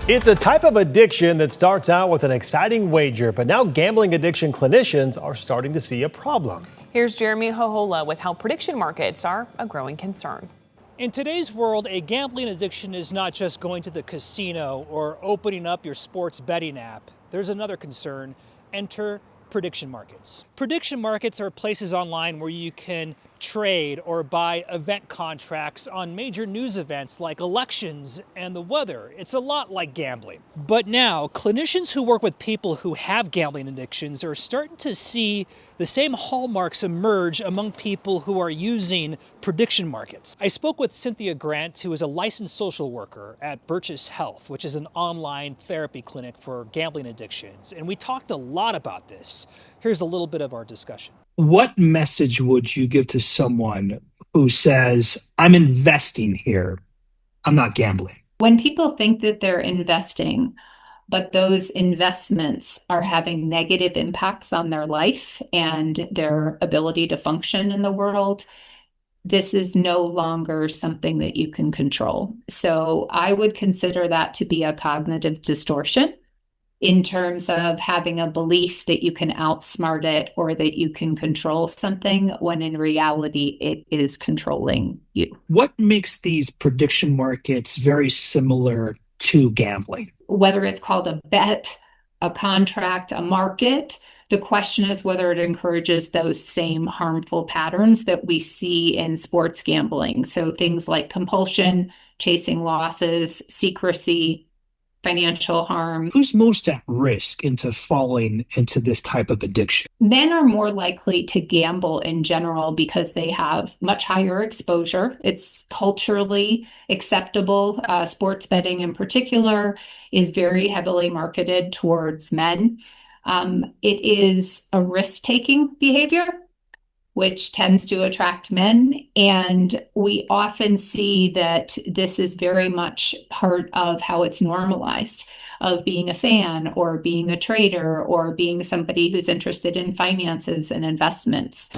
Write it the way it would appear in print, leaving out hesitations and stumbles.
It's a type of addiction that starts out with an exciting wager, but now gambling addiction clinicians are starting to see a problem. Here's Jeremy Jojola with how prediction markets are a growing concern. In today's world, a gambling addiction is not just going to the casino or opening up your sports betting app. There's another concern: enter prediction markets. Prediction markets are places online where you can trade or buy event contracts on major news events like elections and the weather. It's a lot like gambling. But now, clinicians who work with people who have gambling addictions are starting to see the same hallmarks emerge among people who are using prediction markets. I spoke with Cynthia Grant, who is a licensed social worker at Birch's Health, which is an online therapy clinic for gambling addictions. And we talked a lot about this. Here's a little bit of our discussion. What message would you give to someone who says, I'm investing here, I'm not gambling? When people think that they're investing, but those investments are having negative impacts on their life and their ability to function in the world, this is no longer something that you can control. So I would consider that to be a cognitive distortion in terms of having a belief that you can outsmart it or that you can control something when in reality it is controlling you. What makes these prediction markets very similar to gambling? Whether it's called a bet, a contract, a market, the question is whether it encourages those same harmful patterns that we see in sports gambling. So things like compulsion, chasing losses, secrecy, financial harm. Who's most at risk into falling into this type of addiction? Men are more likely to gamble in general because they have much higher exposure. It's culturally acceptable. Sports betting in particular is very heavily marketed towards men. It is a risk-taking behavior, which tends to attract men. And we often see that this is very much part of how it's normalized, of being a fan or being a trader or being somebody who's interested in finances and investments.